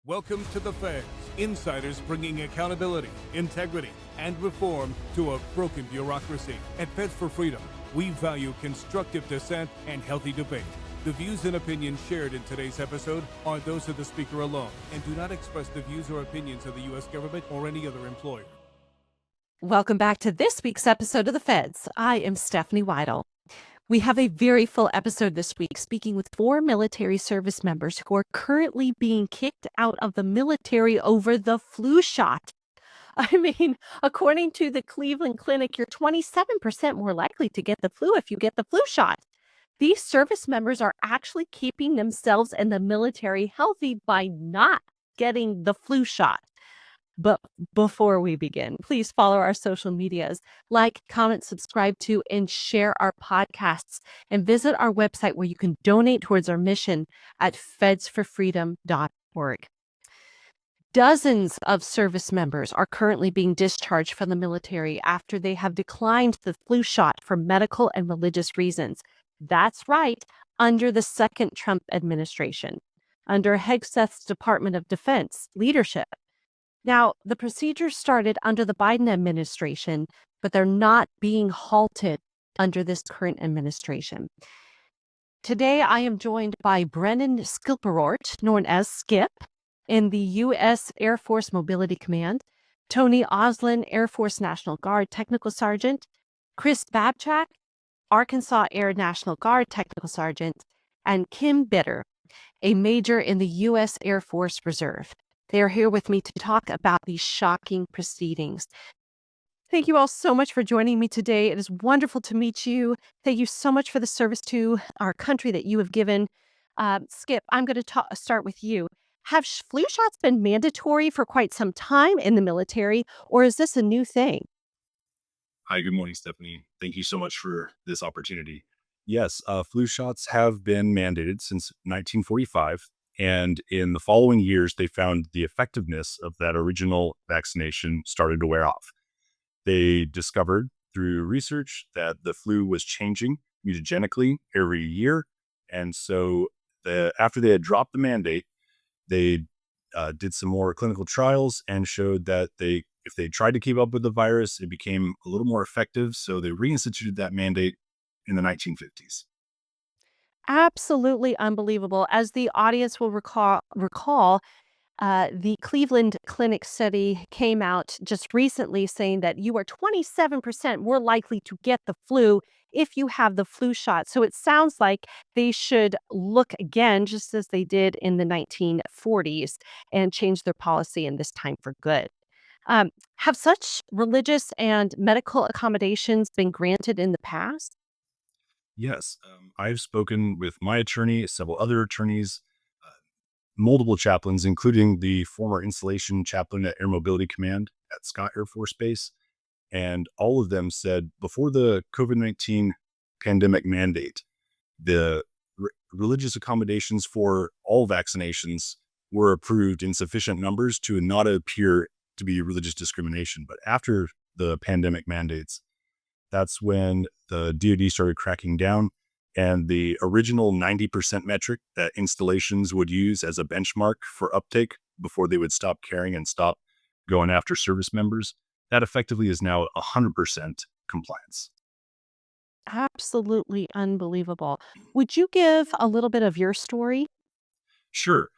Welcome to the Feds, insiders bringing accountability, integrity, and reform to a broken bureaucracy. At Feds for Freedom, we value constructive dissent and healthy debate. The views and opinions shared in today's episode are those of the speaker alone and do not express the views or opinions of the U.S. government or any other employer. Welcome back to this week's episode of The Feds. I am Stephanie Weidel. We have a very full episode this week, speaking with 4 military service members who are currently being kicked out of the military over the flu shot. I mean, according to the Cleveland Clinic, you're 27% more likely to get the flu if you get the flu shot. These service members are actually keeping themselves and the military healthy by not getting the flu shot. But before we begin, please follow our social medias, like, comment, subscribe to, and share our podcasts, and visit our website where you can donate towards our mission at fedsforfreedom.org. Dozens of service members are currently being discharged from the military after they have declined the flu shot for medical and religious reasons. That's right, under the second Trump administration, under Hegseth's Department of Defense leadership. Now, the procedures started under the Biden administration, but they're not being halted under this current administration. Today, I am joined by Brennan Schilperoort, known as Skip, in the U.S. Air Force Mobility Command, Tony Oslin, Air Force National Guard Technical Sergeant, Chris Babscak, Arkansas Air National Guard Technical Sergeant, and Kim Bitter, a major in the U.S. Air Force Reserve. They are here with me to talk about these shocking proceedings. Thank you all so much for joining me today. It is wonderful to meet you. Thank you so much for the service to our country that you have given. Skip, I'm going to start with you. Have flu shots been mandatory for quite some time in the military, or is this a new thing? Hi, good morning, Stephanie. Thank you so much for this opportunity. Yes, flu shots have been mandated since 1945. And in the following years, they found the effectiveness of that original vaccination started to wear off. They discovered through research that the flu was changing mutagenically every year. And so after they had dropped the mandate, they did some more clinical trials and showed that if they tried to keep up with the virus, it became a little more effective. So they reinstituted that mandate in the 1950s. Absolutely unbelievable. As the audience will recall, the Cleveland Clinic study came out just recently saying that you are 27% more likely to get the flu if you have the flu shot. So it sounds like they should look again, just as they did in the 1940s, and change their policy in this time for good. Have such religious and medical accommodations been granted in the past? Yes, I've spoken with my attorney, several other attorneys, multiple chaplains, including the former installation chaplain at Air Mobility Command at Scott Air Force Base. And all of them said before the COVID-19 pandemic mandate, the religious accommodations for all vaccinations were approved in sufficient numbers to not appear to be religious discrimination. But after the pandemic mandates, that's when the DoD started cracking down, and the original 90% metric that installations would use as a benchmark for uptake before they would stop caring and stop going after service members, that effectively is now 100% compliance. Absolutely unbelievable. Would you give a little bit of your story? Sure.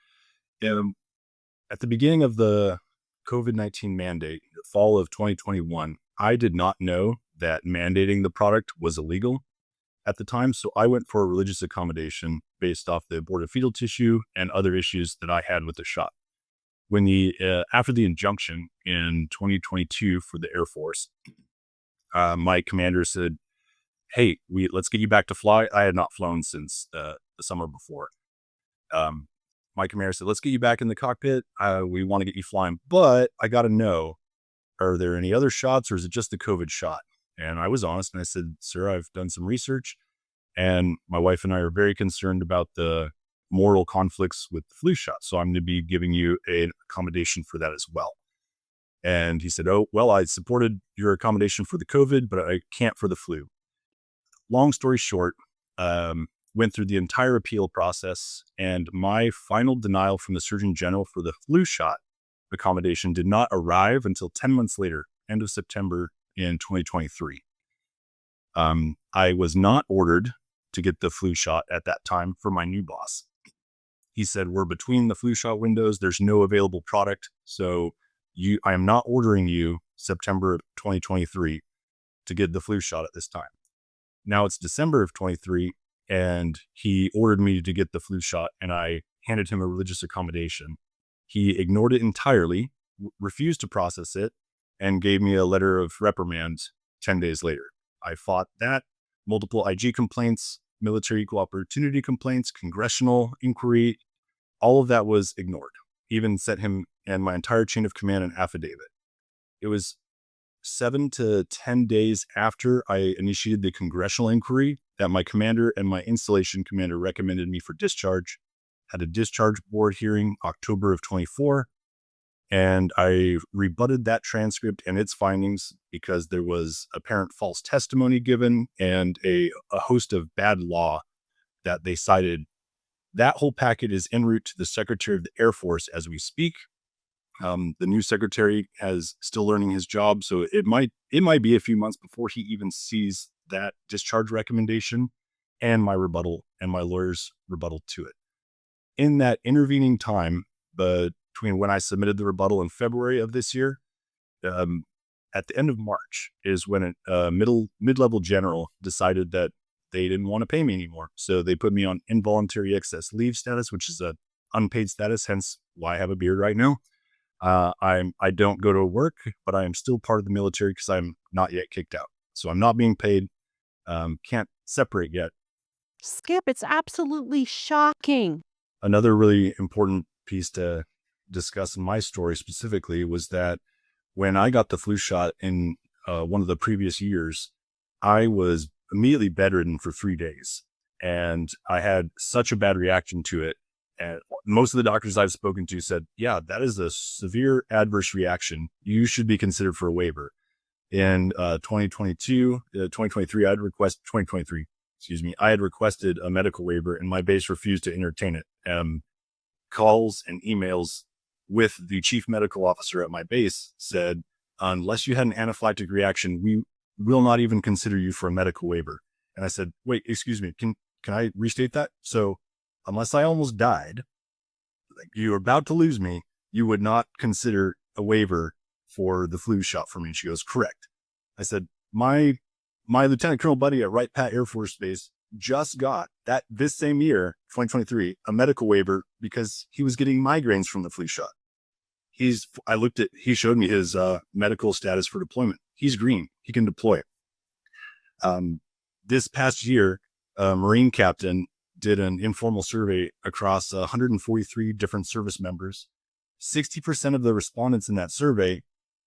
At the beginning of the COVID-19 mandate, the fall of 2021, I did not know that mandating the product was illegal at the time. So I went for a religious accommodation based off the aborted fetal tissue and other issues that I had with the shot. When after the injunction in 2022 for the Air Force, my commander said, "Hey, let's get you back to fly." I had not flown since the summer before. My commander said, "Let's get you back in the cockpit. We want to get you flying, but I got to know, are there any other shots or is it just the COVID shot?" And I was honest and I said, "Sir, I've done some research and my wife and I are very concerned about the moral conflicts with the flu shot. So I'm going to be giving you an accommodation for that as well." And he said, "Oh, well, I supported your accommodation for the COVID, but I can't for the flu." Long story short, went through the entire appeal process, and my final denial from the Surgeon General for the flu shot accommodation did not arrive until 10 months later, end of September in 2023. I was not ordered to get the flu shot at that time for my new boss. He said, we're between the flu shot windows. There's no available product. So I am not ordering you September of 2023 to get the flu shot at this time. Now it's December of 23 and he ordered me to get the flu shot and I handed him a religious accommodation. He ignored it entirely, refused to process it, and gave me a letter of reprimand 10 days later. I fought that, multiple IG complaints, military equal opportunity complaints, congressional inquiry, all of that was ignored. Even sent him and my entire chain of command an affidavit. It was 7 to 10 days after I initiated the congressional inquiry that my commander and my installation commander recommended me for discharge, had a discharge board hearing October of 24, and I rebutted that transcript and its findings because there was apparent false testimony given and a host of bad law that they cited. That whole packet is en route to the Secretary of the Air Force as we speak. The new secretary is still learning his job, so it might be a few months before he even sees that discharge recommendation and my rebuttal and my lawyer's rebuttal to it. In that intervening time, between when I submitted the rebuttal in February of this year, at the end of March is when a mid-level general decided that they didn't want to pay me anymore. So they put me on involuntary excess leave status, which is a unpaid status, hence why I have a beard right now. I don't go to work, but I am still part of the military because I'm not yet kicked out. So I'm not being paid. Can't separate yet. Skip, it's absolutely shocking. Another really important piece to discuss in my story specifically was that when I got the flu shot in one of the previous years, I was immediately bedridden for 3 days. And I had such a bad reaction to it. And most of the doctors I've spoken to said, yeah, that is a severe adverse reaction. You should be considered for a waiver. In 2023, I had requested a medical waiver and my base refused to entertain it. Calls and emails with the chief medical officer at my base said, unless you had an anaphylactic reaction, we will not even consider you for a medical waiver. And I said, wait, excuse me, can I restate that? So unless I almost died, like you're about to lose me, you would not consider a waiver for the flu shot for me. And she goes, correct. I said, my lieutenant colonel buddy at Wright Pat Air Force Base just got that this same year, 2023, a medical waiver because he was getting migraines from the flu shot. He showed me his medical status for deployment. He's green. He can deploy. This past year, a Marine captain did an informal survey across 143 different service members. 60% of the respondents in that survey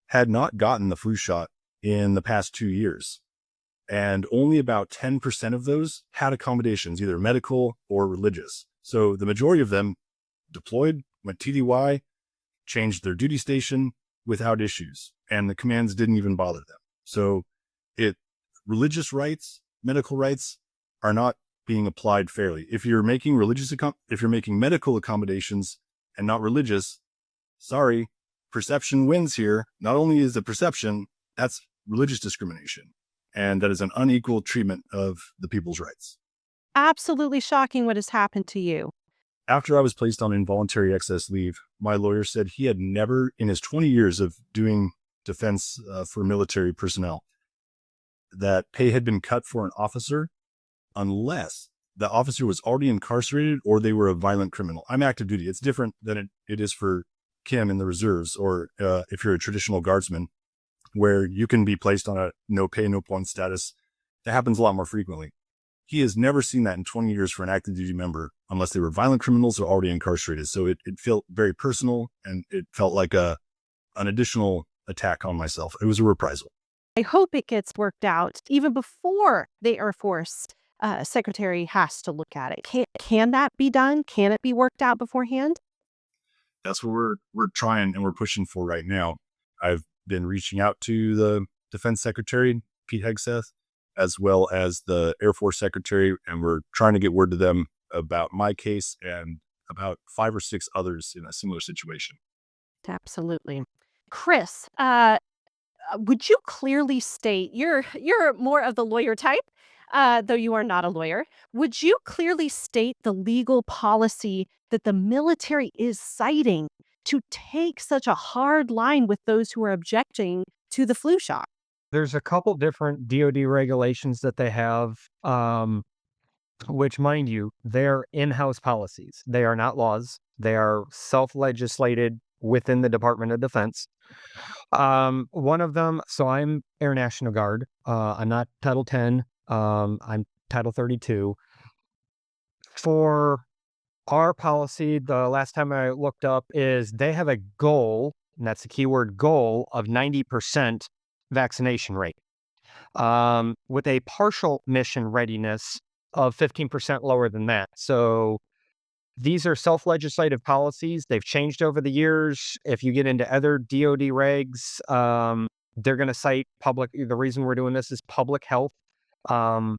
had not gotten the flu shot in the past 2 years. And only about 10% of those had accommodations, either medical or religious. So the majority of them deployed, went TDY, changed their duty station without issues. And the commands didn't even bother them. So religious rights, medical rights are not being applied fairly. If you're making medical accommodations and not religious, sorry, perception wins here. Not only is the perception, that's religious discrimination. And that is an unequal treatment of the people's rights. Absolutely shocking what has happened to you. After I was placed on involuntary excess leave, my lawyer said he had never, in his 20 years of doing defense for military personnel, that pay had been cut for an officer unless the officer was already incarcerated or they were a violent criminal. I'm active duty. It's different than it is for Kim in the reserves or if you're a traditional guardsman, where you can be placed on a no pay, no point status. That happens a lot more frequently. He has never seen that in 20 years for an active duty member unless they were violent criminals or already incarcerated. So it felt very personal and it felt like an additional attack on myself. It was a reprisal. I hope it gets worked out even before the Air Force secretary has to look at it. Can that be done? Can it be worked out beforehand? That's what we're trying and we're pushing for right now. I've been reaching out to the defense secretary, Pete Hegseth, as well as the Air Force Secretary, and we're trying to get word to them about my case and about 5 or 6 others in a similar situation. Absolutely. Chris, would you clearly state you're more of the lawyer type, though you are not a lawyer. Would you clearly state the legal policy that the military is citing to take such a hard line with those who are objecting to the flu shot? There's a couple different DoD regulations that they have, which, mind you, they're in-house policies. They are not laws. They are self-legislated within the Department of Defense. One of them, so I'm Air National Guard. I'm not Title 10. I'm Title 32. For our policy, the last time I looked up, is they have a goal, and that's the keyword goal, of 90% vaccination rate, with a partial mission readiness of 15% lower than that. So these are self-legislative policies. They've changed over the years. If you get into other DoD regs, they're going to cite public. The reason we're doing this is public health. Trying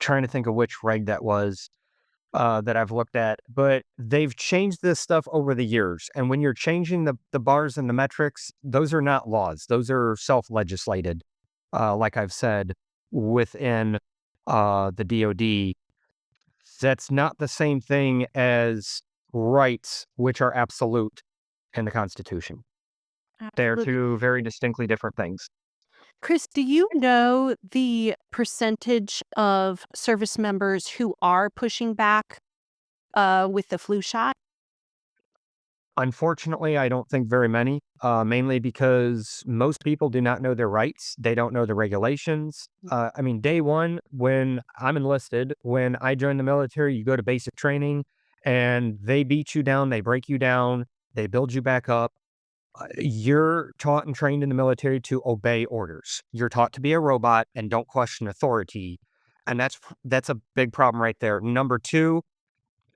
to think of which reg that was that I've looked at, but they've changed this stuff over the years. And when you're changing the bars and the metrics, those are not laws. Those are self-legislated, like I've said, within the DoD. That's not the same thing as rights, which are absolute in the Constitution. They're Absolutely. two very distinctly different things. Chris, do you know the percentage of service members who are pushing back with the flu shot? Unfortunately, I don't think very many, mainly because most people do not know their rights. They don't know the regulations. I mean, day one, when I'm enlisted, when I joined the military, you go to basic training and they beat you down, they break you down, they build you back up. You're taught and trained in the military to obey orders. You're taught to be a robot and don't question authority. And that's a big problem right there. Number two,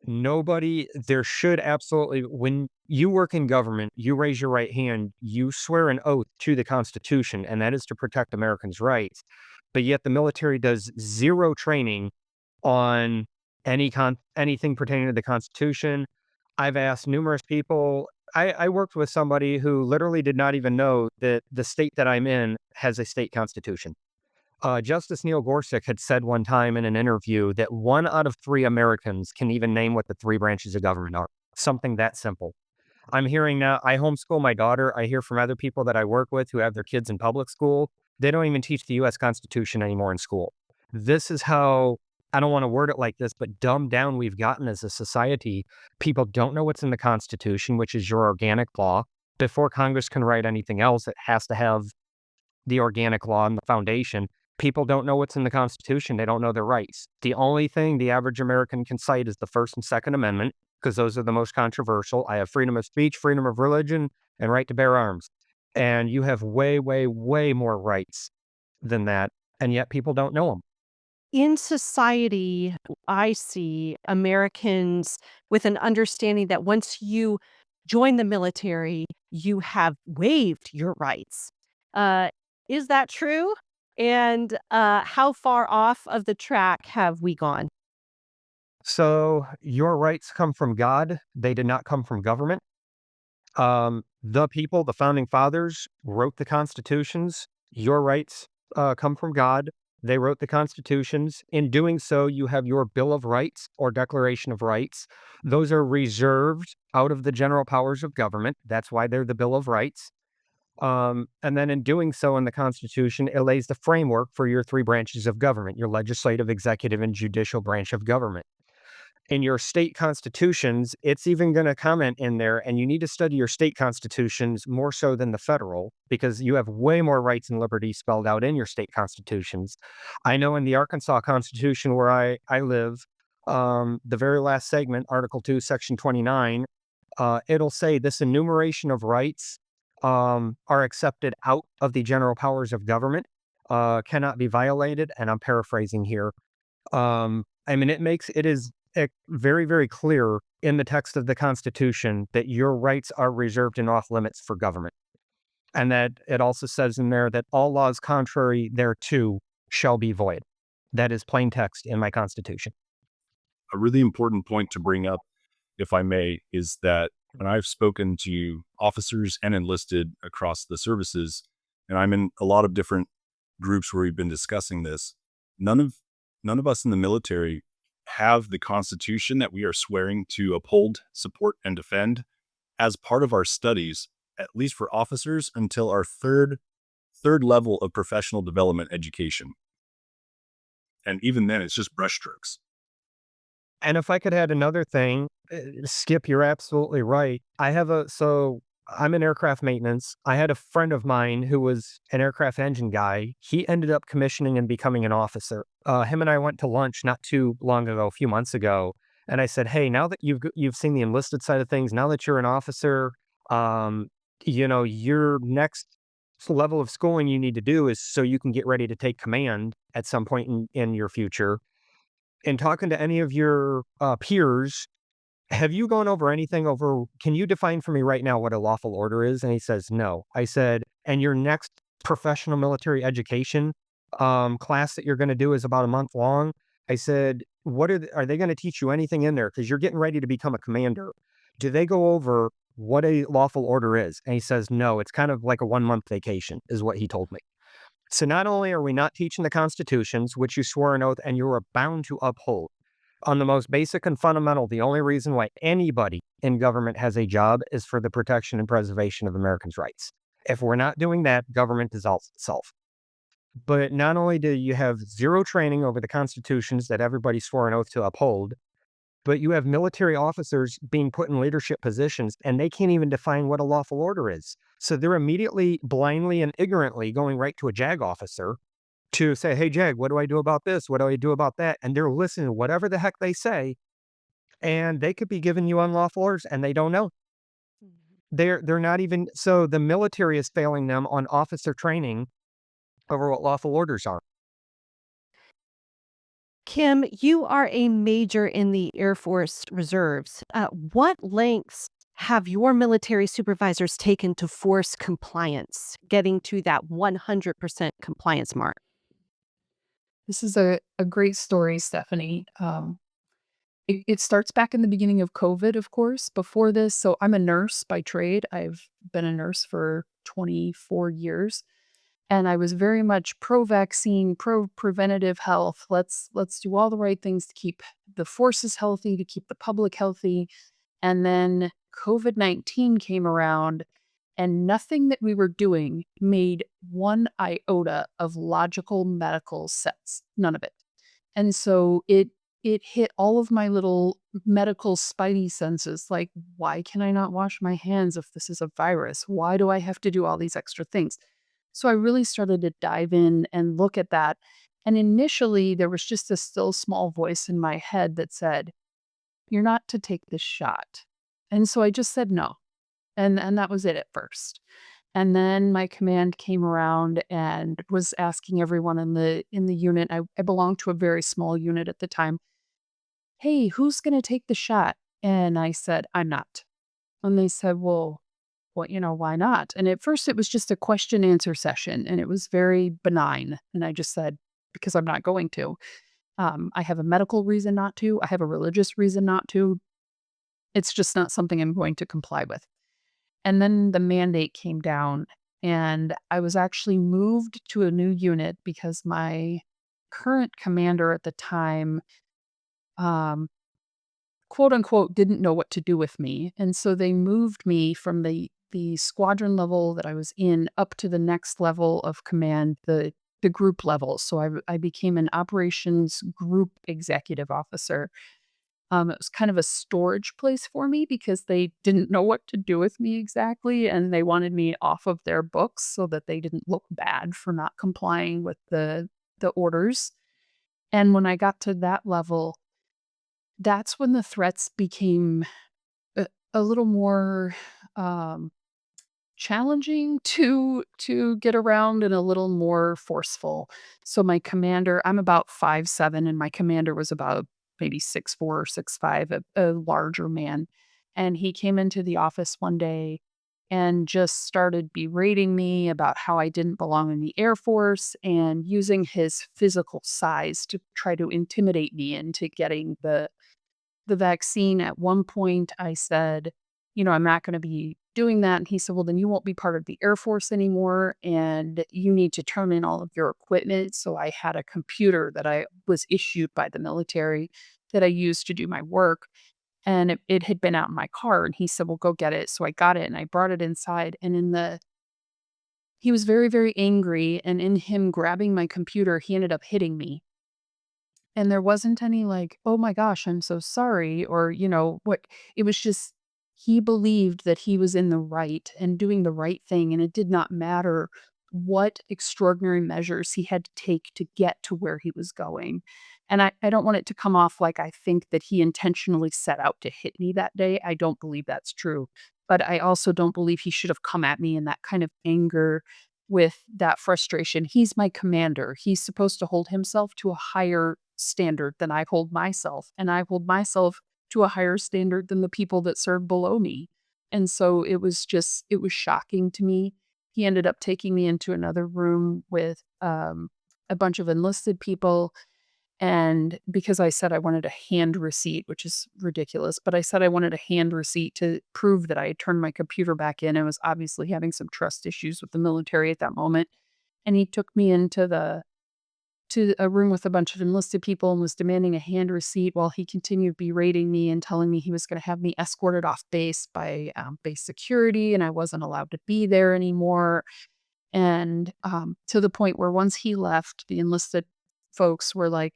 there should absolutely, when you work in government, you raise your right hand, you swear an oath to the Constitution, and that is to protect Americans' rights. But yet the military does zero training on anything pertaining to the Constitution. I've asked numerous people. I worked with somebody who literally did not even know that the state that I'm in has a state constitution. Justice Neil Gorsuch had said one time in an interview that 1 out of 3 Americans can even name what the 3 branches of government are. Something that simple. I'm hearing now, I homeschool my daughter. I hear from other people that I work with who have their kids in public school. They don't even teach the U.S. Constitution anymore in school. This is how, I don't want to word it like this, but dumbed down we've gotten as a society. People don't know what's in the Constitution, which is your organic law. Before Congress can write anything else, it has to have the organic law and the foundation. People don't know what's in the Constitution. They don't know their rights. The only thing the average American can cite is the First and Second Amendment, because those are the most controversial. I have freedom of speech, freedom of religion, and right to bear arms. And you have way, way, way more rights than that. And yet people don't know them. In society, I see Americans with an understanding that once you join the military, you have waived your rights. Is that true? And how far off of the track have we gone? So your rights come from God. They did not come from government. The people, the founding fathers, wrote the constitutions. Your rights come from God. They wrote the constitutions. In doing so, you have your Bill of Rights or Declaration of Rights. Those are reserved out of the general powers of government. That's why they're the Bill of Rights. And then in doing so in the Constitution, it lays the framework for your 3 branches of government, your legislative, executive, and judicial branch of government. In your state constitutions, it's even going to comment in there, and you need to study your state constitutions more so than the federal, because you have way more rights and liberties spelled out in your state constitutions. I know in the Arkansas Constitution where I live, the very last segment, Article 2, Section 29, it'll say this enumeration of rights are accepted out of the general powers of government, cannot be violated, and I'm paraphrasing here. I mean, it is very, very clear in the text of the Constitution that your rights are reserved and off limits for government. And that it also says in there that all laws contrary thereto shall be void. That is plain text in my Constitution. A really important point to bring up, if I may, is that when I've spoken to officers and enlisted across the services, and I'm in a lot of different groups where we've been discussing this, none of us in the military have the Constitution that we are swearing to uphold, support, and defend as part of our studies, at least for officers, until our third level of professional development education. And even then, it's just brushstrokes. And if I could add another thing, Skip, you're absolutely right. I'm in aircraft maintenance. I had a friend of mine who was an aircraft engine guy. He ended up commissioning and becoming an officer. Him and I went to lunch not too long ago, a few months ago. And I said, hey, now that you've seen the enlisted side of things, now that you're an officer, your next level of schooling you need to do is so you can get ready to take command at some point in your future. In talking to any of your peers, have you gone over anything can you define for me right now what a lawful order is? And he says, no. I said, and your next professional military education class that you're going to do is about a month long. I said, are they going to teach you anything in there? Because you're getting ready to become a commander. Do they go over what a lawful order is? And he says, no, it's kind of like a 1-month vacation is what he told me. So not only are we not teaching the constitutions, which you swore an oath and you are bound to uphold, on the most basic and fundamental, the only reason why anybody in government has a job is for the protection and preservation of Americans' rights. If we're not doing that, government dissolves itself. But not only do you have zero training over the constitutions that everybody swore an oath to uphold, but you have military officers being put in leadership positions and they can't even define what a lawful order is. So they're immediately, blindly and ignorantly going right to a JAG officer to say, hey, JAG, what do I do about this? What do I do about that? And they're listening to whatever the heck they say. And they could be giving you unlawful orders and they don't know. They're not even, so the military is failing them on officer training over what lawful orders are. Kim, you are a major in the Air Force Reserves. What lengths have your military supervisors taken to force compliance, getting to that 100% compliance mark? This is a great story, Stephanie. It starts back in the beginning of COVID, of course. Before this, so I'm a nurse by trade. I've been a nurse for 24 years. And I was very much pro-vaccine, pro-preventative health. Let's do all the right things to keep the forces healthy, to keep the public healthy. And then COVID-19 came around, and nothing that we were doing made one iota of logical medical sense. None of it. And so it hit all of my little medical spidey senses. Like, why can I not wash my hands if this is a virus? Why do I have to do all these extra things? So I really started to dive in and look at that. And initially, there was just a still small voice in my head that said, you're not to take this shot. And so I just said no. And that was it at first. And then my command came around and was asking everyone in the unit. I belonged to a very small unit at the time. Hey, who's going to take the shot? And I said, I'm not. And they said, well, why not? And at first it was just a question answer session and it was very benign. And I just said, because I'm not going to. I have a medical reason not to. I have a religious reason not to. It's just not something I'm going to comply with. And then the mandate came down and I was actually moved to a new unit because my current commander at the time, quote unquote, didn't know what to do with me. And so they moved me from the squadron level that I was in up to the next level of command, the group level. So I became an operations group executive officer. It was kind of a storage place for me because they didn't know what to do with me exactly. And they wanted me off of their books so that they didn't look bad for not complying with the orders. And when I got to that level, that's when the threats became a little more challenging to get around and a little more forceful. So my commander, I'm about 5'7", and my commander was about maybe 6'4" or 6'5", a larger man. And he came into the office one day and just started berating me about how I didn't belong in the Air Force and using his physical size to try to intimidate me into getting the vaccine. At one point, I said, I'm not going to be doing that. And he said, well, then you won't be part of the Air Force anymore and you need to turn in all of your equipment. So I had a computer that I was issued by the military that I used to do my work. And it had been out in my car. And he said, well, go get it. So I got it and I brought it inside. And he was very, very angry. And in him grabbing my computer, he ended up hitting me. And there wasn't any like, "Oh my gosh, I'm so sorry," or, what it was just he believed that he was in the right and doing the right thing, and it did not matter what extraordinary measures he had to take to get to where he was going. And I don't want it to come off like I think that he intentionally set out to hit me that day. I don't believe that's true. But I also don't believe he should have come at me in that kind of anger with that frustration. He's my commander. He's supposed to hold himself to a higher standard than I hold myself. And I hold myself to a higher standard than the people that serve below me. And so it was shocking to me. He ended up taking me into another room with a bunch of enlisted people. And because I said I wanted a hand receipt, which is ridiculous, but I said I wanted a hand receipt to prove that I had turned my computer back in. I was obviously having some trust issues with the military at that moment. And he took me into to a room with a bunch of enlisted people and was demanding a hand receipt while he continued berating me and telling me he was going to have me escorted off base by base security and I wasn't allowed to be there anymore. And to the point where once he left, the enlisted folks were like,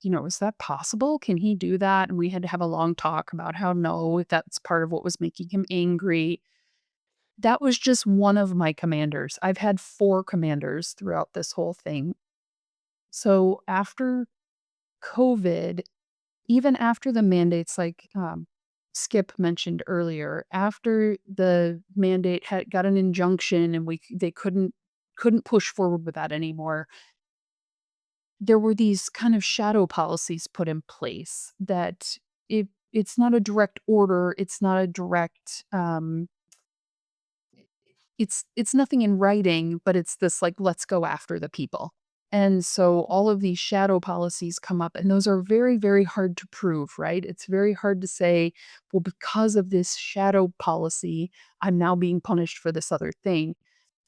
is that possible? Can he do that? And we had to have a long talk about how no, that's part of what was making him angry. That was just one of my commanders. I've had 4 commanders throughout this whole thing. So after COVID, even after the mandates, like Skip mentioned earlier, after the mandate had got an injunction and they couldn't push forward with that anymore, there were these kind of shadow policies put in place that it's not a direct order, it's not a direct it's nothing in writing, but it's this like, let's go after the people. And so all of these shadow policies come up, and those are very, very hard to prove, right? It's very hard to say, well, because of this shadow policy, I'm now being punished for this other thing.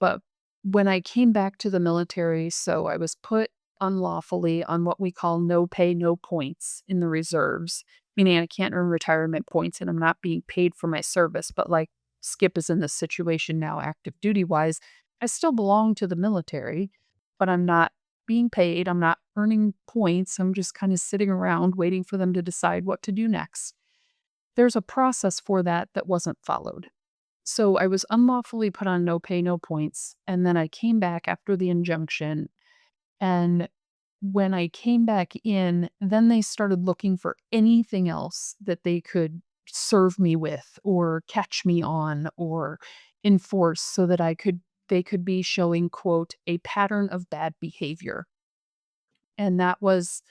But when I came back to the military, so I was put unlawfully on what we call no pay, no points in the reserves, meaning I can't earn retirement points and I'm not being paid for my service. But like Skip is in this situation now, active duty wise, I still belong to the military, but I'm not being paid. I'm not earning points. I'm just kind of sitting around waiting for them to decide what to do next. There's a process for that that wasn't followed. So I was unlawfully put on no pay, no points. And then I came back after the injunction. And when I came back in, then they started looking for anything else that they could serve me with or catch me on or enforce so that they could be showing, quote, a pattern of bad behavior. And that was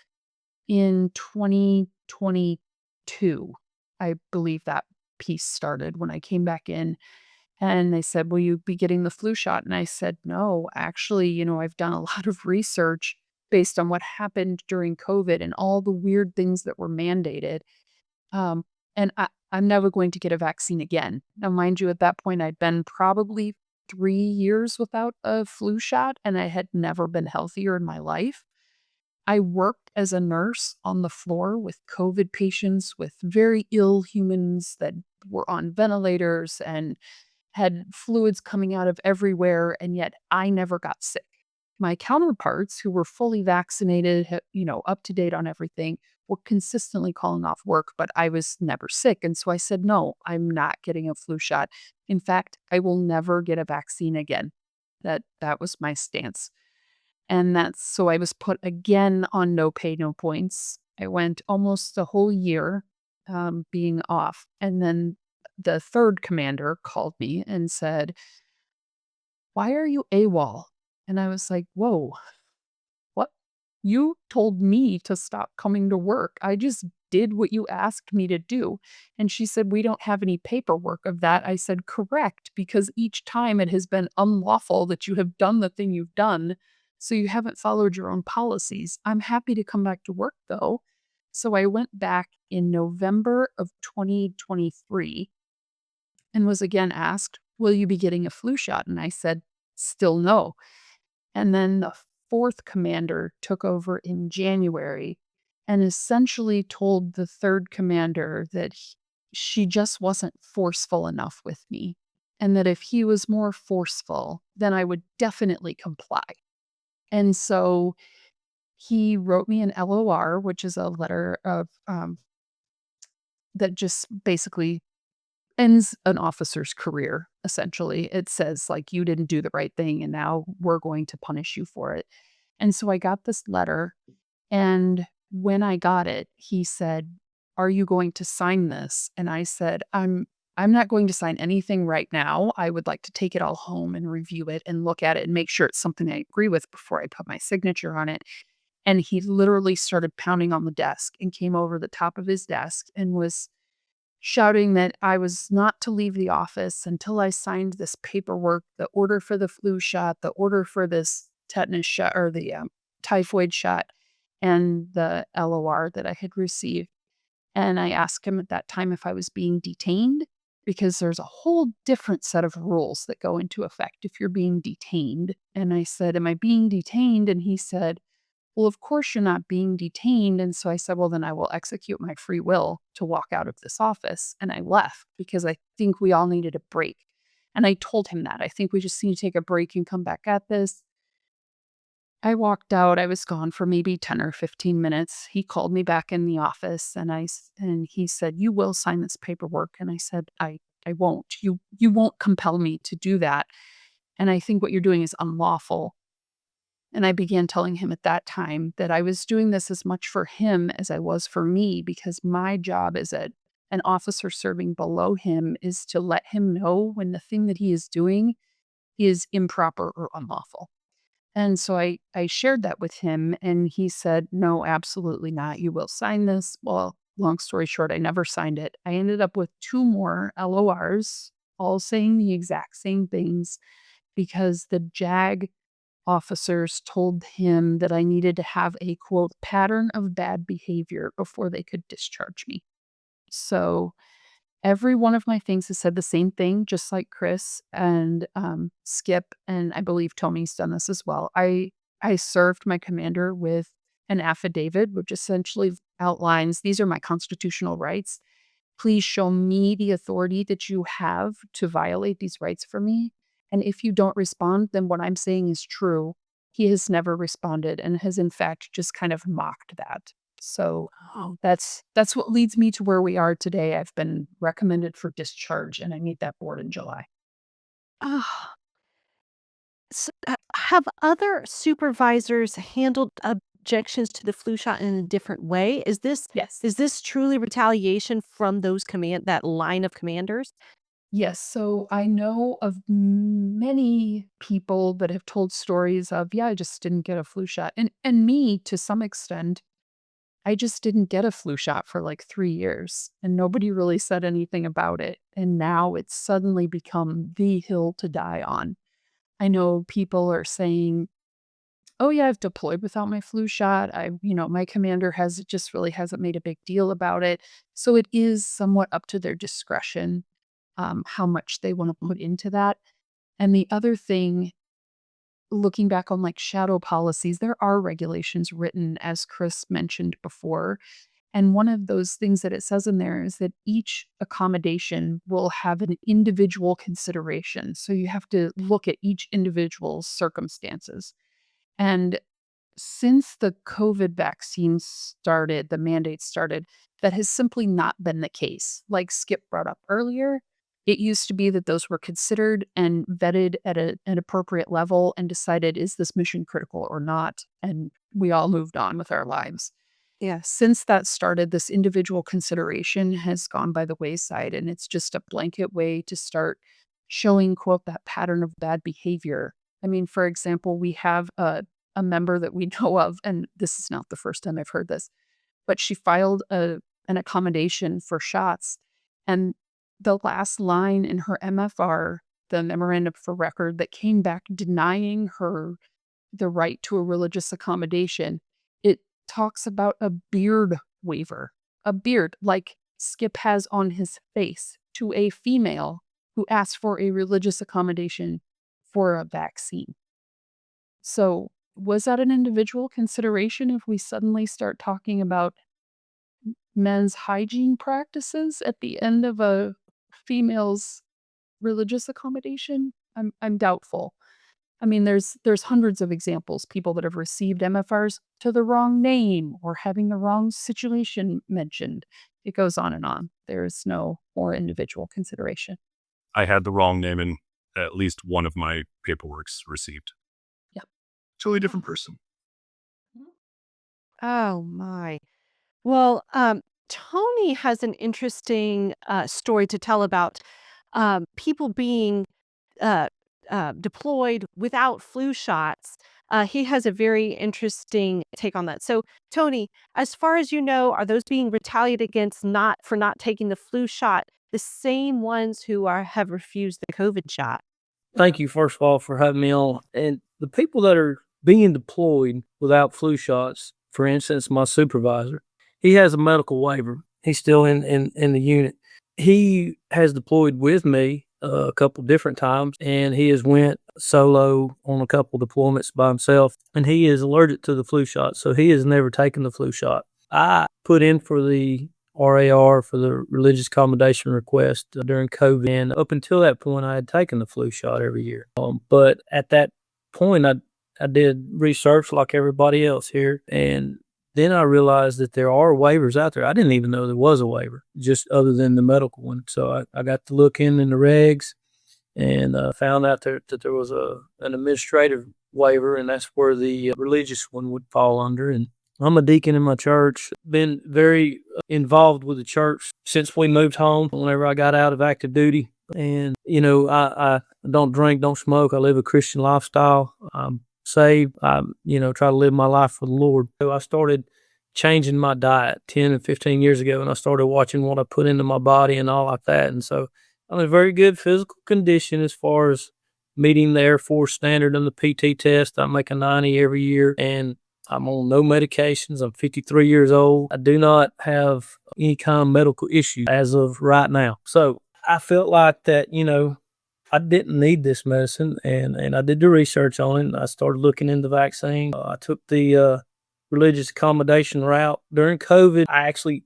in 2022. I believe that piece started when I came back in. And they said, will you be getting the flu shot? And I said, no, actually, I've done a lot of research based on what happened during COVID and all the weird things that were mandated. And I'm never going to get a vaccine again. Now, mind you, at that point, I'd been probably 3 years without a flu shot, and I had never been healthier in my life. I worked as a nurse on the floor with COVID patients, with very ill humans that were on ventilators and had fluids coming out of everywhere, and yet I never got sick. My counterparts who were fully vaccinated, up to date on everything, were consistently calling off work, but I was never sick. And so I said, no, I'm not getting a flu shot. In fact, I will never get a vaccine again. That was my stance. And so I was put again on no pay, no points. I went almost a whole year being off. And then the third commander called me and said, why are you AWOL? And I was like, whoa, what? You told me to stop coming to work. I just did what you asked me to do. And she said, we don't have any paperwork of that. I said, correct, because each time it has been unlawful that you have done the thing you've done. So you haven't followed your own policies. I'm happy to come back to work though. So I went back in November of 2023 and was again asked, will you be getting a flu shot? And I said, still no. And then the fourth commander took over in January and essentially told the third commander that she just wasn't forceful enough with me. And that if he was more forceful, then I would definitely comply. And so he wrote me an LOR, which is a letter of that just basically ends an officer's career, essentially. It says, like, you didn't do the right thing, and now we're going to punish you for it. And so I got this letter, and when I got it, he said, are you going to sign this? And I said, I'm not going to sign anything right now. I would like to take it all home and review it and look at it and make sure it's something I agree with before I put my signature on it. And he literally started pounding on the desk and came over the top of his desk and was shouting that I was not to leave the office until I signed this paperwork, the order for the flu shot, the order for this tetanus shot or the typhoid shot, and the LOR that I had received. And I asked him at that time if I was being detained, because there's a whole different set of rules that go into effect if you're being detained. And I said, am I being detained? And he said, well, of course you're not being detained. And so I said, well, then I will execute my free will to walk out of this office. And I left because I think we all needed a break. And I told him that. I think we just need to take a break and come back at this. I walked out. I was gone for maybe 10 or 15 minutes. He called me back in the office and he said, you will sign this paperwork. And I said, I won't. You won't compel me to do that. And I think what you're doing is unlawful. And I began telling him at that time that I was doing this as much for him as I was for me, because my job as an officer serving below him is to let him know when the thing that he is doing is improper or unlawful. And so I shared that with him, and he said, no, absolutely not. You will sign this. Well, long story short, I never signed it. I ended up with 2 more LORs, all saying the exact same things, because the JAG officers told him that I needed to have a, quote, pattern of bad behavior before they could discharge me. So every one of my things has said the same thing, just like Chris and Skip, and I believe Tony's done this as well. I served my commander with an affidavit, which essentially outlines, these are my constitutional rights. Please show me the authority that you have to violate these rights for me. And if you don't respond, then what I'm saying is true. He has never responded and has in fact just kind of mocked that. So that's what leads me to where we are today. I've been recommended for discharge and I meet that board in July. Ah, have other supervisors handled objections to the flu shot in a different way? Is Yes. this truly retaliation from that line of commanders? Yes. So I know of many people that have told stories of, yeah, I just didn't get a flu shot. And me, to some extent, I just didn't get a flu shot for like 3 years and nobody really said anything about it. And now it's suddenly become the hill to die on. I know people are saying, oh yeah, I've deployed without my flu shot. My commander hasn't made a big deal about it. So it is somewhat up to their discretion, how much they want to put into that. And the other thing, looking back on like shadow policies, there are regulations written, as Chris mentioned before. And one of those things that it says in there is that each accommodation will have an individual consideration. So you have to look at each individual's circumstances. And since the COVID vaccine started, the mandate started, that has simply not been the case. Like Skip brought up earlier, it used to be that those were considered and vetted at an appropriate level and decided, is this mission critical or not? And we all moved on with our lives. Yes. Since that started, this individual consideration has gone by the wayside, and it's just a blanket way to start showing, quote, that pattern of bad behavior. I mean, for example, we have a member that we know of, and this is not the first time I've heard this, but she filed a an accommodation for shots. And the last line in her MFR, the memorandum for record that came back denying her the right to a religious accommodation, it talks about a beard waiver, a beard like Skip has on his face, to a female who asked for a religious accommodation for a vaccine. So, was that an individual consideration if we suddenly start talking about men's hygiene practices at the end of a female's religious accommodation? I'm doubtful. I mean, there's hundreds of examples, people that have received MFRs to the wrong name or having the wrong situation mentioned. It goes on and on. There's no more individual consideration. I had the wrong name in at least one of my paperworks received. Yeah. Totally different person. Oh my. Well, Tony has an interesting story to tell about people being uh, deployed without flu shots. He has a very interesting take on that. So, Tony, as far as you know, are those being retaliated against not for not taking the flu shot the same ones who have refused the COVID shot? Thank you, first of all, for having me on. And the people that are being deployed without flu shots, for instance, my supervisor, he has a medical waiver. He's still in the unit. He has deployed with me a couple different times, and he has went solo on a couple deployments by himself, and he is allergic to the flu shot, so he has never taken the flu shot. I put in for the RAR for the religious accommodation request during COVID, and up until that point, I had taken the flu shot every year. But at that point, I did research like everybody else here, and then I realized that there are waivers out there. I didn't even know there was a waiver, just other than the medical one. So I got to look in the regs and found out that there was an administrative waiver, and that's where the religious one would fall under. And I'm a deacon in my church, been very involved with the church since we moved home, whenever I got out of active duty. And, I don't drink, don't smoke. I live a Christian lifestyle. I'm saved. I, try to live my life for the Lord. So I started changing my diet 10 and 15 years ago, and I started watching what I put into my body and all like that. And so I'm in a very good physical condition as far as meeting the Air Force standard on the PT test. I make a 90 every year, and I'm on no medications. I'm 53 years old. I do not have any kind of medical issue as of right now. So I felt like that, I didn't need this medicine, and I did the research on it. And I started looking into vaccine. I took the religious accommodation route. During COVID, I actually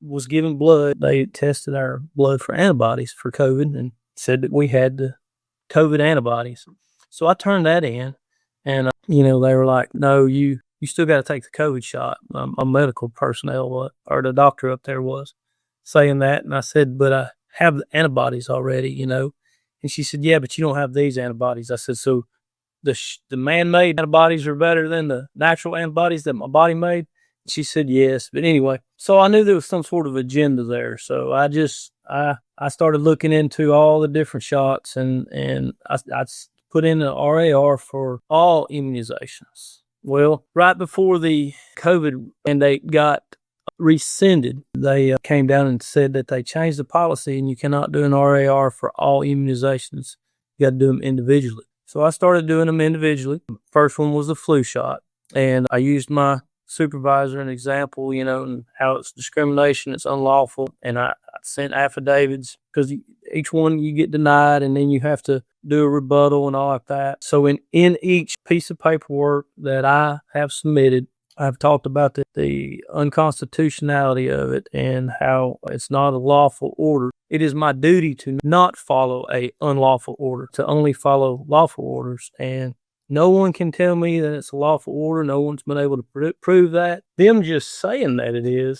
was given blood. They tested our blood for antibodies for COVID and said that we had the COVID antibodies. So I turned that in, and, they were like, no, you still got to take the COVID shot. A medical personnel, or the doctor up there was saying that. And I said, but I have the antibodies already, And she said, yeah, but you don't have these antibodies. I said, so the man-made antibodies are better than the natural antibodies that my body made? She said, yes. But anyway, so I knew there was some sort of agenda there. So I started looking into all the different shots, and I put in an RAR for all immunizations. Well, right before the COVID mandate got rescinded, they came down and said that they changed the policy and you cannot do an RAR for all immunizations. You got to do them individually. So I started doing them individually. First one was the flu shot, and I used my supervisor an example, and how it's discrimination, it's unlawful, and I sent affidavits because each one you get denied, and then you have to do a rebuttal and all like that. So in each piece of paperwork that I have submitted, I've talked about the unconstitutionality of it and how it's not a lawful order. It is my duty to not follow a unlawful order, to only follow lawful orders. And no one can tell me that it's a lawful order. No one's been able to prove that. Them just saying that it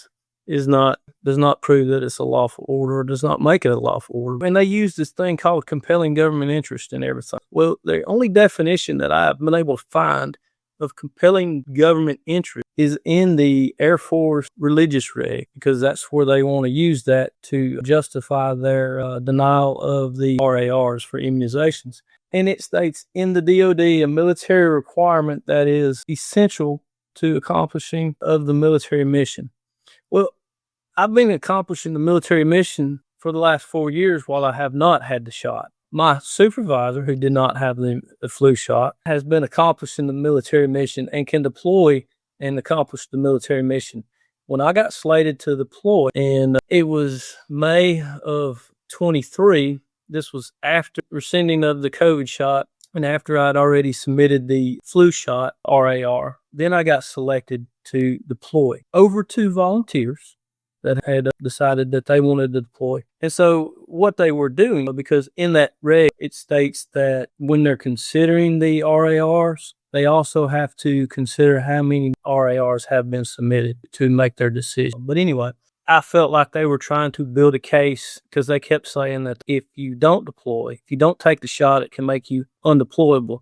does not prove that it's a lawful order, or does not make it a lawful order. And they use this thing called compelling government interest and everything. Well, the only definition that I've been able to find of compelling government interest is in the Air Force religious reg, because that's where they want to use that to justify their denial of the RARs for immunizations. And it states in the DOD a military requirement that is essential to accomplishing of the military mission. Well, I've been accomplishing the military mission for the last 4 years while I have not had the shot. My supervisor, who did not have the flu shot, has been accomplishing the military mission and can deploy and accomplish the military mission. When I got slated to deploy, and it was May of 23, this was after rescinding of the COVID shot and after I'd already submitted the flu shot, RAR. Then I got selected to deploy. Over 2 volunteers that had decided that they wanted to deploy. And so what they were doing, because in that reg, it states that when they're considering the RARs, they also have to consider how many RARs have been submitted to make their decision. But anyway, I felt like they were trying to build a case because they kept saying that if you don't deploy, if you don't take the shot, it can make you undeployable.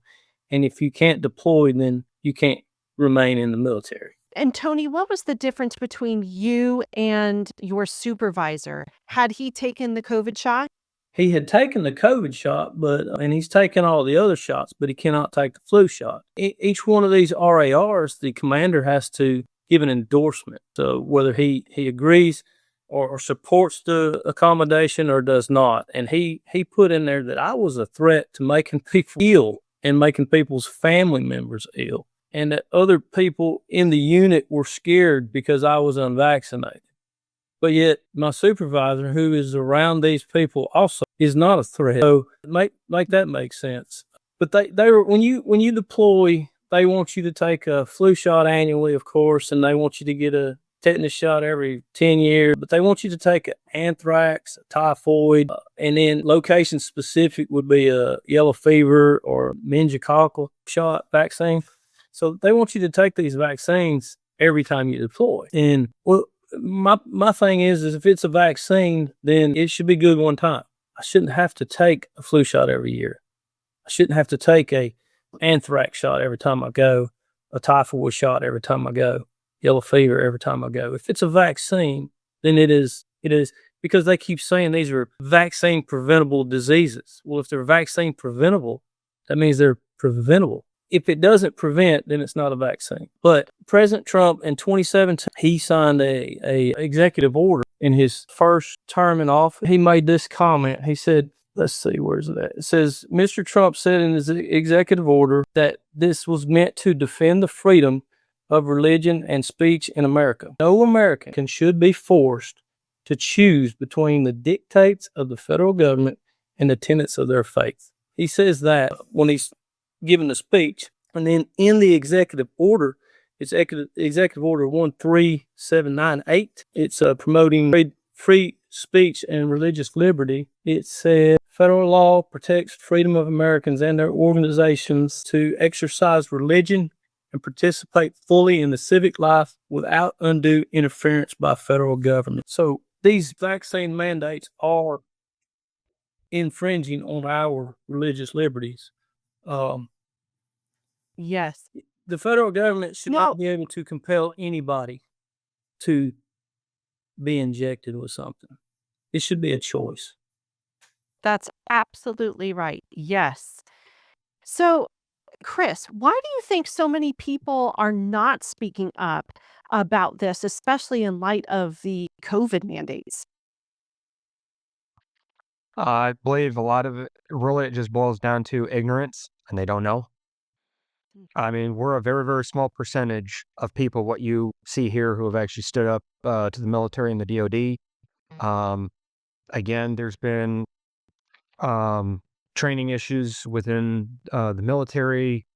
And if you can't deploy, then you can't remain in the military. And Tony, what was the difference between you and your supervisor? Had he taken the COVID shot? He had taken the COVID shot, and he's taken all the other shots, but he cannot take the flu shot. Each one of these RARs, the commander has to give an endorsement. So whether he agrees or supports the accommodation or does not. And he put in there that I was a threat to making people ill and making people's family members ill. And that other people in the unit were scared because I was unvaccinated. But yet my supervisor, who is around these people also, is not a threat. So make that make sense. But they were, when you deploy, they want you to take a flu shot annually, of course, and they want you to get a tetanus shot every 10 years. But they want you to take an anthrax, a typhoid, and then location specific would be a yellow fever or meningococcal shot vaccine. So they want you to take these vaccines every time you deploy. And well, my thing is if it's a vaccine, then it should be good one time. I shouldn't have to take a flu shot every year. I shouldn't have to take a anthrax shot every time I go, a typhoid shot every time I go, yellow fever every time I go. If it's a vaccine, then it is because they keep saying these are vaccine preventable diseases. Well, if they're vaccine preventable, that means they're preventable. If it doesn't prevent, then it's not a vaccine. But President Trump in 2017, he signed a executive order in his first term in office. He made this comment. He said, let's see, where's it at? It says, Mr. Trump said in his executive order that this was meant to defend the freedom of religion and speech in America. No American should be forced to choose between the dictates of the federal government and the tenets of their faith. He says that when he's giving the speech, and then in the executive order, it's Executive Order 13798. It's promoting free speech and religious liberty. It said federal law protects freedom of Americans and their organizations to exercise religion and participate fully in the civic life without undue interference by federal government. So these vaccine mandates are infringing on our religious liberties. Yes. The federal government should not be able to compel anybody to be injected with something. It should be a choice. That's absolutely right. Yes. So, Chris, why do you think so many people are not speaking up about this, especially in light of the COVID mandates? I believe a lot of it really it just boils down to ignorance, and they don't know. I mean, we're a very, very small percentage of people, what you see here, who have actually stood up to the military and the DoD. Again, there's been training issues within the military.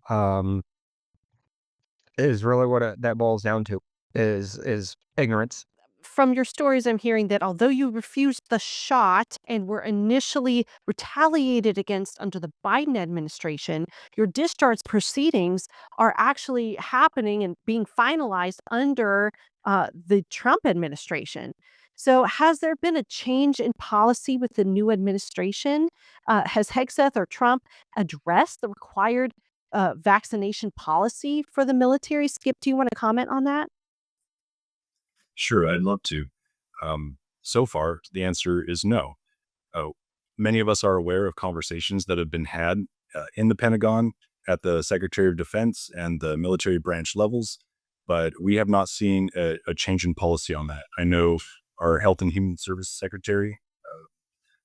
Is really what that boils down to is ignorance. From your stories, I'm hearing that although you refused the shot and were initially retaliated against under the Biden administration, your discharge proceedings are actually happening and being finalized under the Trump administration. So has there been a change in policy with the new administration? Has Hegseth or Trump addressed the required vaccination policy for the military? Skip, do you want to comment on that? Sure, I'd love to. So far, the answer is no. Many of us are aware of conversations that have been had in the Pentagon, at the Secretary of Defense and the military branch levels, but we have not seen a change in policy on that. I know our Health and Human Service Secretary,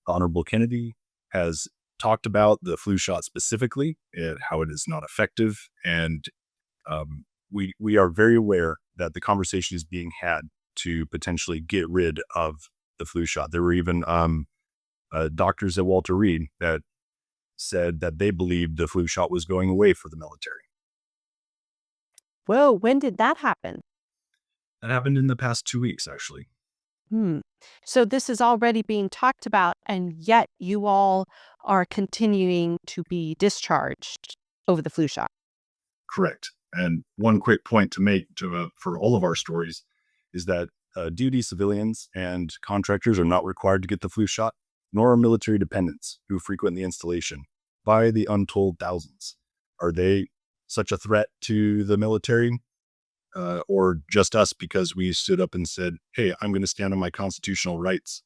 Honorable Kennedy, has talked about the flu shot specifically and how it is not effective. And we are very aware that the conversation is being had to potentially get rid of the flu shot. There were even doctors at Walter Reed that said that they believed the flu shot was going away for the military. Whoa, when did that happen? That happened in the past 2 weeks, actually. So this is already being talked about, and yet you all are continuing to be discharged over the flu shot. Correct. And one quick point to make for all of our stories is that duty civilians and contractors are not required to get the flu shot, nor are military dependents who frequent the installation. By the untold thousands. Are they such a threat to the military? Or just us because we stood up and said, hey, I'm going to stand on my constitutional rights.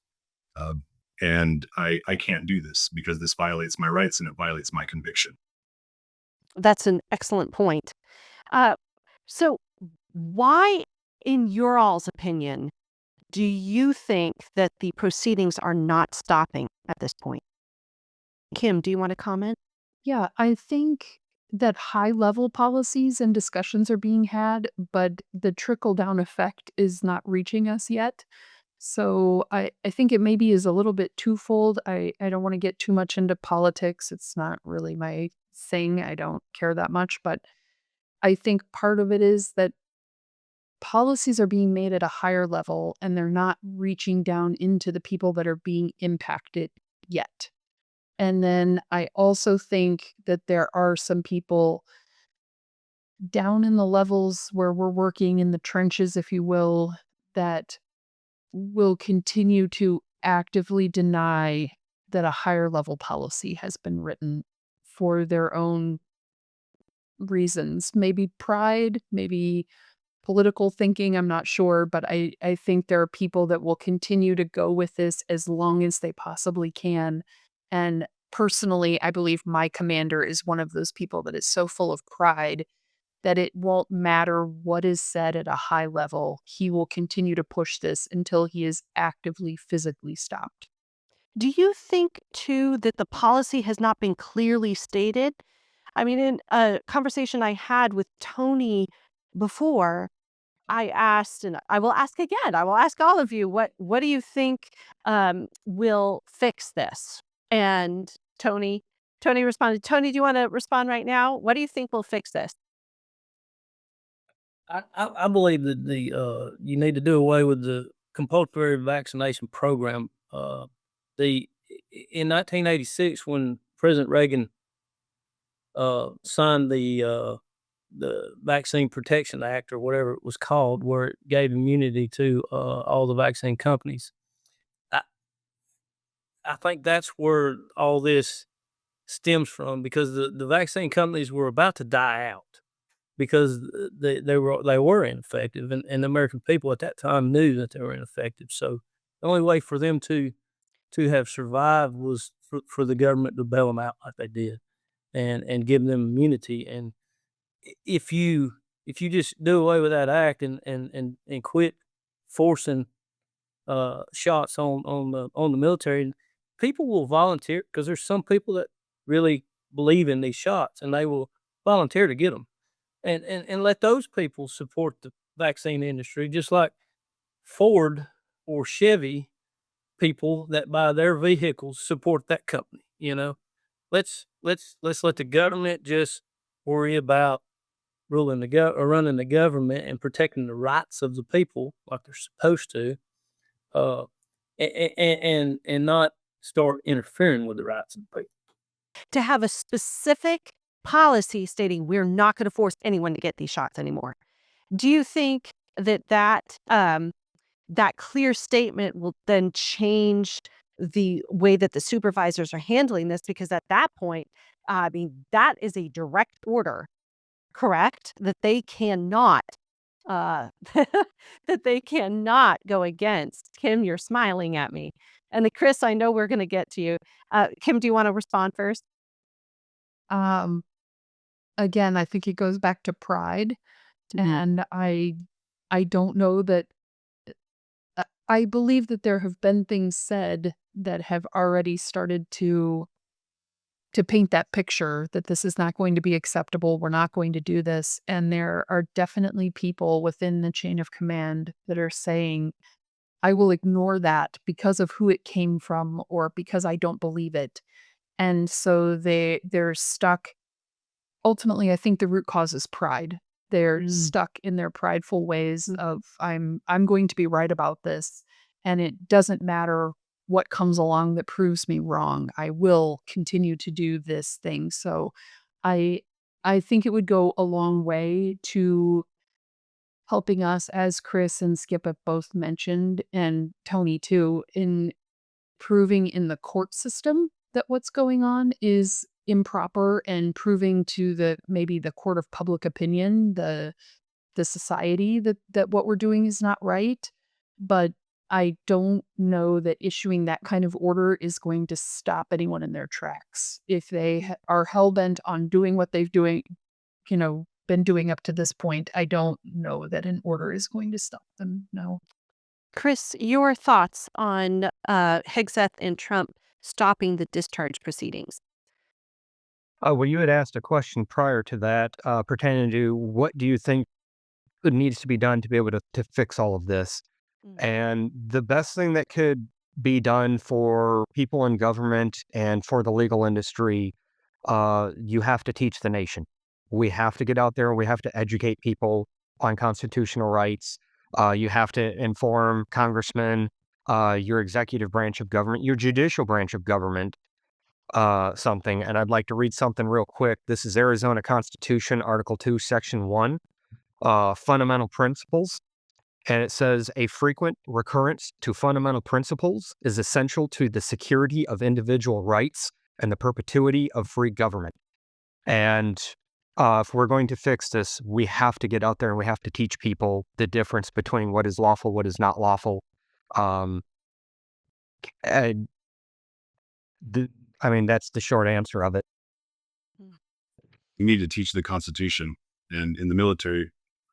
And I can't do this because this violates my rights and it violates my conviction. That's an excellent point. So why, in your all's opinion, do you think that the proceedings are not stopping at this point? Kim, do you want to comment? Yeah, I think that high-level policies and discussions are being had, but the trickle-down effect is not reaching us yet. So I think it maybe is a little bit twofold. I don't want to get too much into politics. It's not really my thing. I don't care that much. But I think part of it is that policies are being made at a higher level and they're not reaching down into the people that are being impacted yet. And then I also think that there are some people down in the levels where we're working in the trenches, if you will, that will continue to actively deny that a higher level policy has been written for their own reasons. Maybe pride, maybe political thinking, I'm not sure, but I think there are people that will continue to go with this as long as they possibly can. And personally, I believe my commander is one of those people that is so full of pride that it won't matter what is said at a high level. He will continue to push this until he is actively physically stopped. Do you think, too, that the policy has not been clearly stated? I mean, in a conversation I had with Tony before, I asked, and I will ask again, I will ask all of you, what do you think will fix this? And Tony responded. Tony, do you want to respond right now? What do you think will fix this? I believe that you need to do away with the compulsory vaccination program. In 1986, when President Reagan signed the Vaccine Protection Act, or whatever it was called, where it gave immunity to all the vaccine companies, I think that's where all this stems from, because the vaccine companies were about to die out because they were ineffective, and the American people at that time knew that they were ineffective. So the only way for them to have survived was for the government to bail them out like they did, and give them immunity. And if you just do away with that act and quit forcing shots on the military, people will volunteer, because there's some people that really believe in these shots and they will volunteer to get them, and let those people support the vaccine industry, just like Ford or Chevy people that buy their vehicles support that company. Let's let the government just worry about running the government and protecting the rights of the people like they're supposed to, and not start interfering with the rights of the people. To have a specific policy stating we're not going to force anyone to get these shots anymore. Do you think that clear statement will then change the way that the supervisors are handling this? Because at that point, I mean, that is a direct order, correct? That they cannot that they cannot go against. Kim, you're smiling at me. And Chris, I know we're going to get to you. Kim, do you want to respond first? Again, I think it goes back to pride, Mhm. and I don't know that I believe that there have been things said that have already started to paint that picture that this is not going to be acceptable. We're not going to do this. And there are definitely people within the chain of command that are saying, I will ignore that because of who it came from or because I don't believe it. And so they're stuck. Ultimately, I think the root cause is pride. They're stuck in their prideful ways of I'm going to be right about this, and it doesn't matter what comes along that proves me wrong. I will continue to do this thing. So I think it would go a long way to helping us, as Chris and Skip have both mentioned, and Tony too, in proving in the court system that what's going on is improper and proving to maybe the court of public opinion, the society that what we're doing is not right. But I don't know that issuing that kind of order is going to stop anyone in their tracks. If they are hell-bent on doing what they've been doing up to this point, I don't know that an order is going to stop them. No. Chris, your thoughts on Hegseth and Trump stopping the discharge proceedings? Well, you had asked a question prior to that pertaining to what do you think needs to be done to be able to fix all of this? And the best thing that could be done for people in government and for the legal industry, you have to teach the nation. We have to get out there and we have to educate people on constitutional rights. You have to inform congressmen, your executive branch of government, your judicial branch of government, something. And I'd like to read something real quick. This is Arizona Constitution, Article 2, Section 1, fundamental principles. And it says, a frequent recurrence to fundamental principles is essential to the security of individual rights and the perpetuity of free government. And if we're going to fix this, we have to get out there and we have to teach people the difference between what is lawful, what is not lawful. And that's the short answer of it. We need to teach the Constitution. And in the military,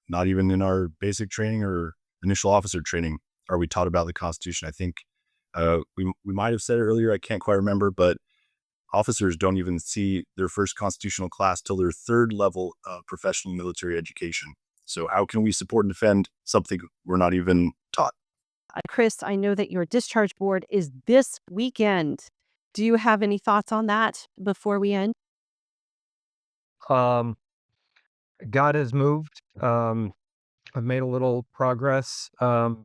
not even in our basic training or initial officer training are we taught about the Constitution. I think we might have said it earlier, I can't quite remember, but officers don't even see their first constitutional class till their third level of professional military education. So how can we support and defend something we're not even taught? Chris, I know that your discharge board is this weekend. Do you have any thoughts on that before we end? God has moved. I've made a little progress. I'm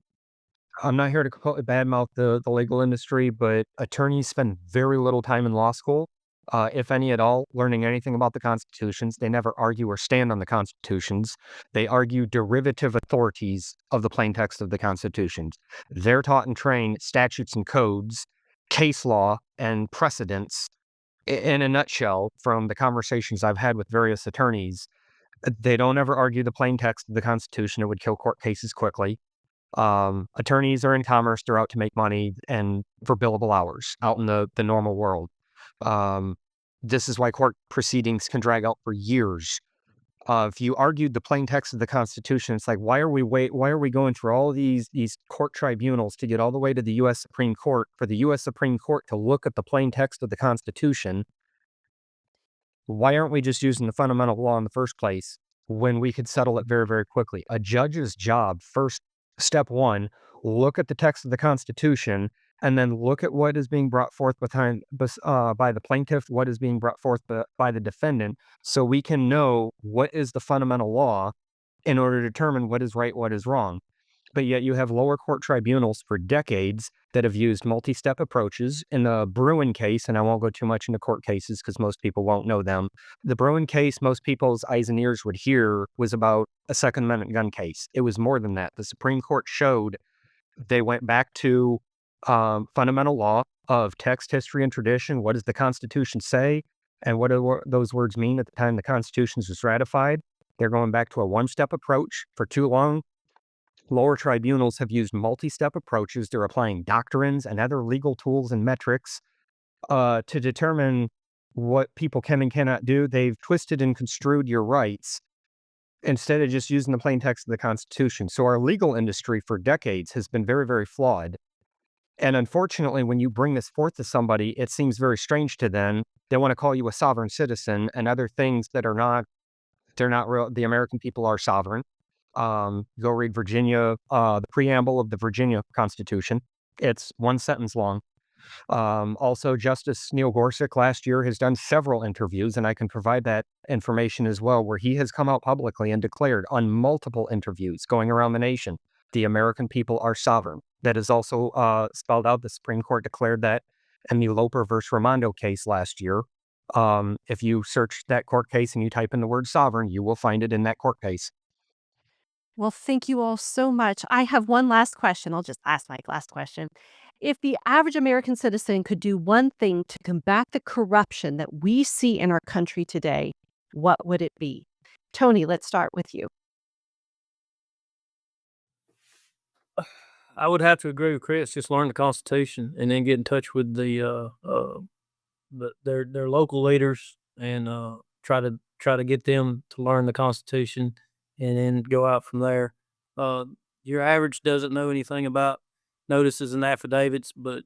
not here to badmouth the legal industry, but attorneys spend very little time in law school, if any at all, learning anything about the constitutions. They never argue or stand on the constitutions. They argue derivative authorities of the plain text of the constitutions. They're taught and trained statutes and codes, case law, and precedents. In a nutshell, from the conversations I've had with various attorneys, they don't ever argue the plain text of the Constitution. It would kill court cases quickly. Attorneys are in commerce. They're out to make money and for billable hours out in the normal world. This is why court proceedings can drag out for years. If you argued the plain text of the Constitution, it's like, why are we going through all these court tribunals to get all the way to the U.S. Supreme Court for the U.S. Supreme Court to look at the plain text of the Constitution? Why aren't we just using the fundamental law in the first place when we could settle it very, very quickly? A judge's job, first step one, look at the text of the Constitution and then look at what is being brought forth by the plaintiff, what is being brought forth by the defendant, so we can know what is the fundamental law in order to determine what is right, what is wrong. But yet you have lower court tribunals for decades that have used multi-step approaches. In the Bruin case, and I won't go too much into court cases because most people won't know them, the Bruin case, most people's eyes and ears would hear, was about a Second Amendment gun case. It was more than that. The Supreme Court showed they went back to fundamental law of text, history, and tradition. What does the Constitution say? And what do those words mean at the time the Constitution was ratified? They're going back to a one-step approach. For too long, lower tribunals have used multi-step approaches. They're applying doctrines and other legal tools and metrics to determine what people can and cannot do. They've twisted and construed your rights instead of just using the plain text of the Constitution. So our legal industry for decades has been very, very flawed. And unfortunately, when you bring this forth to somebody, it seems very strange to them. They want to call you a sovereign citizen and other things that are not, they're not real. The American people are sovereign. Go read Virginia, the preamble of the Virginia Constitution. It's one sentence long. Also, Justice Neil Gorsuch last year has done several interviews, and I can provide that information as well, where he has come out publicly and declared on multiple interviews going around the nation, the American people are sovereign. That is also spelled out. The Supreme Court declared that in the Loper versus Raimondo case last year. If you search that court case and you type in the word sovereign, you will find it in that court case. Well, thank you all so much. I have one last question. I'll just ask my last question. If the average American citizen could do one thing to combat the corruption that we see in our country today, what would it be? Tony, let's start with you. I would have to agree with Chris. Just learn the Constitution and then get in touch with their local leaders and try to get them to learn the Constitution and then go out from there. Your average doesn't know anything about notices and affidavits, but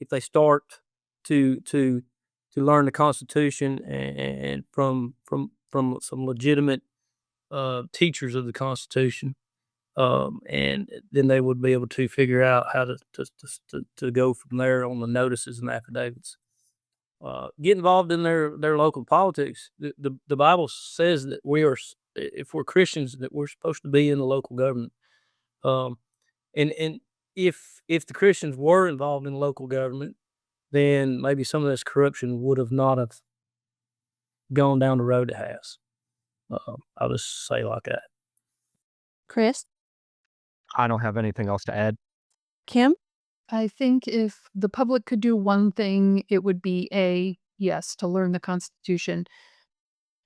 if they start to learn the Constitution and from some legitimate teachers of the Constitution, and then they would be able to figure out how to go from there on the notices and affidavits. Get involved in their local politics. The Bible says that we are, if we're Christians, that we're supposed to be in the local government. And if the Christians were involved in local government, then maybe some of this corruption would have not have gone down the road it has. I'll just say like that. Chris? I don't have anything else to add. Kim? I think if the public could do one thing, it would be A, yes, to learn the Constitution,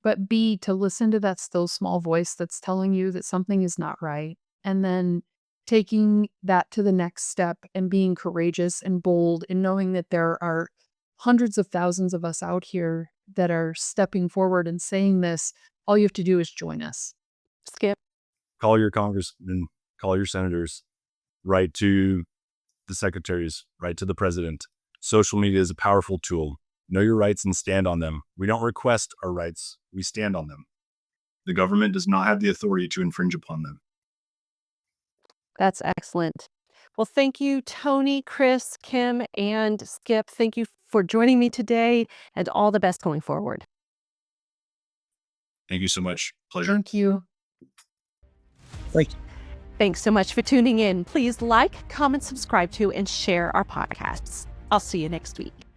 but B, to listen to that still small voice that's telling you that something is not right. And then taking that to the next step and being courageous and bold and knowing that there are hundreds of thousands of us out here that are stepping forward and saying this. All you have to do is join us. Skip? Call your congressmen, call your senators, write to the secretaries, write to the president. Social media is a powerful tool. Know your rights and stand on them. We don't request our rights, we stand on them. The government does not have the authority to infringe upon them. That's excellent. Well, thank you, Tony, Chris, Kim, and Skip. Thank you for joining me today, and all the best going forward. Thank you so much. Pleasure. Thank you. Thank you. Thanks so much for tuning in. Please like, comment, subscribe to, and share our podcasts. I'll see you next week.